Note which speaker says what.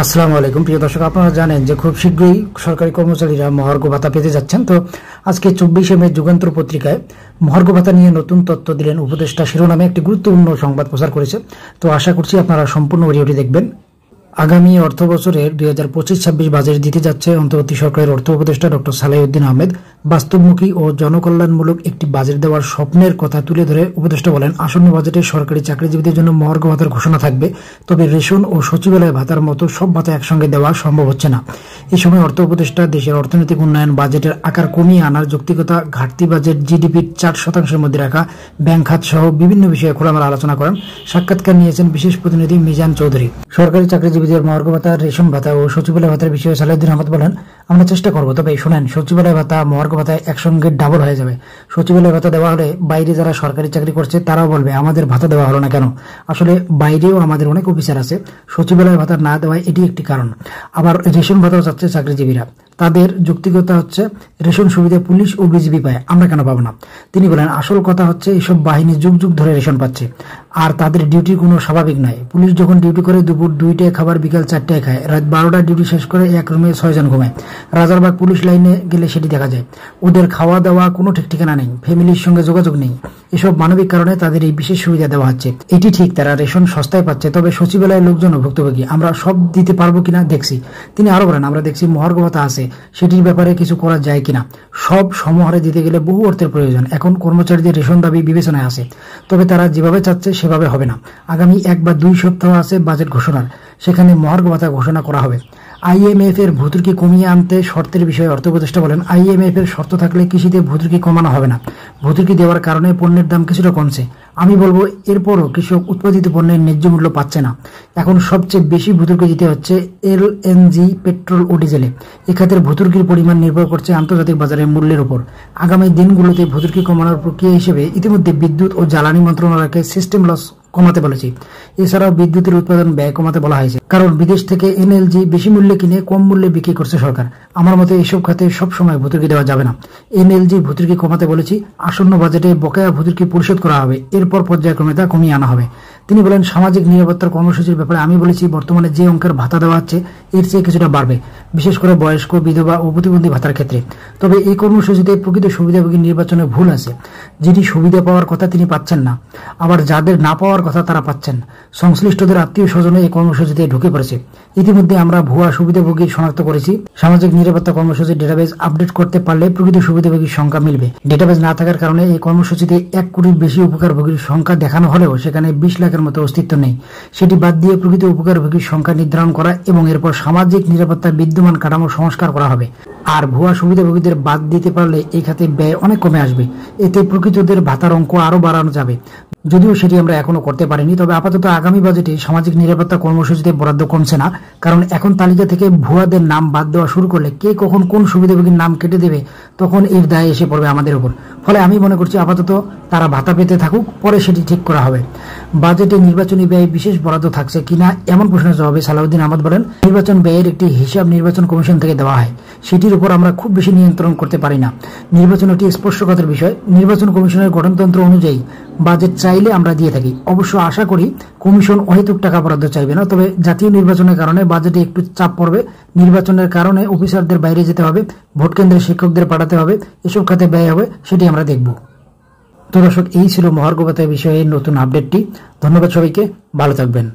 Speaker 1: আসসালামু আলাইকুম প্রিয় দর্শক, আপনারা জানেন যে খুব শীঘ্রই সরকারি কর্মচারীরা মহার্ঘ ভাতা পেতে যাচ্ছেন। তো আজকে 24শে মে যুগান্তর পত্রিকায় মহার্ঘ ভাতা নিয়ে নতুন তথ্য দিলেন উপদেষ্টা শিরোনামে একটি গুরুত্বপূর্ণ সংবাদ প্রচার করেছে। তো আশা করছি আপনারা সম্পূর্ণ ভিডিওটি দেখবেন। আগামী অর্থ বছরের 2025-26 বাজেট দিতে যাচ্ছে অন্তর্বর্তী সরকারের অর্থ উপদেষ্টা ডক্টর সালেউদ্দিন আহমেদ। বাস্তবমুখী ও জনকল্যাণমূলক একটি বাজেট দেওয়ার স্বপ্নের কথা তুলে ধরে উপদেষ্টা বলেন, আসন্ন বাজেটে সরকারি চাকরিজীবীদের জন্য মহার্ঘ ভাতার ঘোষণা থাকবে, তবে রেশন ও সচিবালয় ভাতার মতো সব ভাতা একসঙ্গে দেওয়া সম্ভব হচ্ছে না। এই সময় অর্থ উপদেষ্টা দেশের অর্থনৈতিক উন্নয়ন বাজেটের আকার কমিয়ে আনার যৌক্তিকতা, ঘাটতি বাজেট, জিডিপির 4% মধ্যে রাখা, ব্যাংক খাত সহ বিভিন্ন বিষয়ে খোলামেলা আলোচনা করেন। সাক্ষাৎকার নিয়েছেন বিশেষ প্রতিনিধি মিজান চৌধুরী। সরকারি চাকরিজীবীদের মহার্ঘ ভাতা, রেশন ভাতা ও সচিবালয় ভাতার বিষয়ে সালেউদ্দিন আহমেদ বলেন, আমরা চেষ্টা করবো, তবে শুনেন, সচিবালয় ভাতা মহার্ঘ ভাতা একসঙ্গে ডাবল হয়ে যাবে। সচিবালয় ভাতা দেওয়া হলে বাইরে যারা সরকারি চাকরি করছে তারাও বলবে আমাদের ভাতা দেওয়া হলো না কেন। আসলে বাইরেও আমাদের অনেক অফিসার আছে, সচিবালয় ভাতা না দেওয়ায় এটি একটি কারণ। আবার রেশন ভাতাও চাচ্ছে চাকরিজীবীরা, তাদের যৌক্তিকতা হচ্ছে রেশন সুবিধা পুলিশ ও বিজিবি পায়, আমরা কেন পাবো না। তিনি বলেন, আসল কথা হচ্ছে এসব বাহিনী যুগ যুগ ধরে রেশন পাচ্ছে আর তাদের ডিউটি কোনো স্বাভাবিক নয়। পুলিশ যখন ডিউটি করে দুপুর 2টায় খাবার, বিকাল 4টায় খায়, রাত 12টায় ডিউটি শেষ করে এক রুমে 6 জন ঘুমায়। রাজারবাগ পুলিশ লাইনে গেলে সেটি দেখা যায়। ওদের খাওয়া দাওয়া কোনো ঠিক ঠিকানা নেই, ফ্যামিলির সঙ্গে যোগাযোগ নেই। এসব মানবিক কারণে তাদের এই বিশেষ সুবিধা দেওয়া হচ্ছে। এটি ঠিক, তারা রেশন সস্তায় পাচ্ছে, তবে সচিবালয়ের লোকজন ভুক্তভোগী। আমরা সব দিতে পারবো কিনা দেখছি। তিনি আরো বলেন, আমরা দেখছি মহার্ঘ ভাতা আছে, সেটির ব্যাপারে কিছু করা যায় কিনা। সব সমহারে দিতে গেলে বহু অর্থের প্রয়োজন। এখন কর্মচারীদের রেশন দাবি বিবেচনায় আছে, তবে তারা যেভাবে চাচ্ছে সেভাবে হবে না। আগামী 1 বা 2 সপ্তাহ আছে বাজেট ঘোষণার, সেখানে মহার্ঘ ভাতা ঘোষণা করা হবে। আইএমএফ এর ভর্তুকি কমিয়ে আনতে শর্তের বিষয়ে অর্থ উপদেষ্টা বলেন, আইএমএফ এর শর্ত থাকলে কৃষিতে ভর্তুকি কমানো হবে না। ভর্তুকি দেওয়ার কারণে পণ্যের দাম কিছুটা কমছে। আমি বলবো, এরপরও কৃষক উৎপাদিত পণ্যের ন্যায্য মূল্য পাচ্ছে না। এখন সবচেয়ে বেশি ভর্তুকি দিতে হচ্ছে এলএনজি, পেট্রোল ও ডিজেলে। এ খাতের ভর্তুকির পরিমাণ নির্ভর করছে আন্তর্জাতিক বাজারের মূল্যের উপর। আগামী দিনগুলোতে ভর্তুকি কমানোর প্রক্রিয়া হিসেবে ইতিমধ্যে বিদ্যুৎ ও জ্বালানি মন্ত্রণালয়কে সিস্টেম লস কমাতে বলেছি। এছাড়াও বিদ্যুতের উৎপাদন ব্যয় কমাতে বলা হয়েছে, কারণ বিদেশ থেকে এনএলজি বেশি মূল্যে কিনে কম মূল্যে বিক্রি করছে সরকার। আমার মতে এসব খাতে সবসময় ভর্তুকি দেওয়া যাবে না। এনএলজি ভর্তুকি কমাতে বলেছি। আসন্ন বাজেটে বকেয়া ভর্তুকি পরিশোধ করা হবে, এরপর পর্যায়ক্রমে তা কমিয়ে আনা হবে। তিনি বলেন, সামাজিক নিরাপত্তার কর্মসূচির ব্যাপারে আমি বলেছি, বর্তমানে যে অঙ্কের ভাতা দেওয়া হচ্ছে এর চেয়ে কিছুটা বাড়বে, বিশেষ করে বয়স্ক, বিধবা ও প্রতিবন্ধী ভাতার ক্ষেত্রে। তবে এই কর্মসূচিতে প্রকৃত সুবিধাভোগী নির্বাচনে ভুল আছে। যিনি সুবিধা পাওয়ার কথা তিনি পাচ্ছেন না, আবার যাদের না পাওয়ার কথা তারা পাচ্ছেন। সংশ্লিষ্টদের আত্মীয় স্বজনে এই কর্মসূচিতে ঢুকে পড়েছে। ইতিমধ্যে আমরা ভুয়া সুবিধাভোগী শনাক্ত করেছি। সামাজিক নিরাপত্তা কর্মসূচির ডেটাবেজ আপডেট করতে পারলে প্রকৃত সুবিধাভোগীর সংখ্যা মিলবে। ডেটাবেজ না থাকার কারণে এই কর্মসূচিতে 1 কোটির বেশি উপকারভোগীর সংখ্যা দেখানো হলেও সেখানে 20 লাখের মতো অস্তিত্ব নেই। সেটি বাদ দিয়ে প্রকৃত উপকারভোগীর সংখ্যা নির্ধারণ করা এবং এরপর সামাজিক নিরাপত্তার বিদ্যমান কাঠামো সংস্কার করা হবে। আর ভুয়া সুবিধাভোগীদের বাদ দিতে পারলে এই খাতে ব্যয় অনেক কমে আসবে। এতে প্রকৃতদের ভাতার অঙ্ক আরো বাড়ানো যাবে। যদিও সেটি আমরা এখনো করতে পারিনি, তবে আপাতত আগামী বাজেটে সামাজিক নিরাপত্তা কর্মসূচিতে বরাদ্দ কমছে না, কারণ এখন তালিকা থেকে ভুয়াদের নাম বাদ দেওয়া শুরু করলে কে কখন কোন সুবিধাভোগীর নাম কেটে দেবে, তখন এর দায় এসে পড়বে আমাদের উপর। ফলে আমি মনে করছি আপাতত তারা ভাতা পেতে থাকুক, পরে সেটি ঠিক করা হবে। বাজেটে নির্বাচনী ব্যয় বিশেষ বরাদ্দ থাকছে কিনা এমন প্রশ্নের জবাবে সালাউদ্দিন আহমেদ বলেন, নির্বাচন ব্যয়ের একটি হিসাব নির্বাচন কমিশন থেকে দেওয়া হয়, সেটির উপর আমরা খুব বেশি নিয়ন্ত্রণ করতে পারি না। নির্বাচন একটি স্পর্শকাতর বিষয়। নির্বাচন কমিশনের গঠনতন্ত্র অনুযায়ী বাজেট চাইলে আমরা দিয়ে থাকি। অবশ্য আশা করি কমিশন অহেতুক টাকা বরাদ্দ চাইবে না, তবে জাতীয় নির্বাচনের কারণে বাজেটে একটু চাপ পড়বে। নির্বাচনের কারণে অফিসারদের বাইরে যেতে হবে, ভোট কেন্দ্রে শিক্ষকদের পাঠাতে হবে, এসব খাতে ব্যয় হবে, সেটি আমরা দেখব। তো দর্শক, এই ছিল মহার্ঘ ভাতার বিষয়ে নতুন আপডেটটি। ধন্যবাদ সবাইকে, ভালো থাকবেন।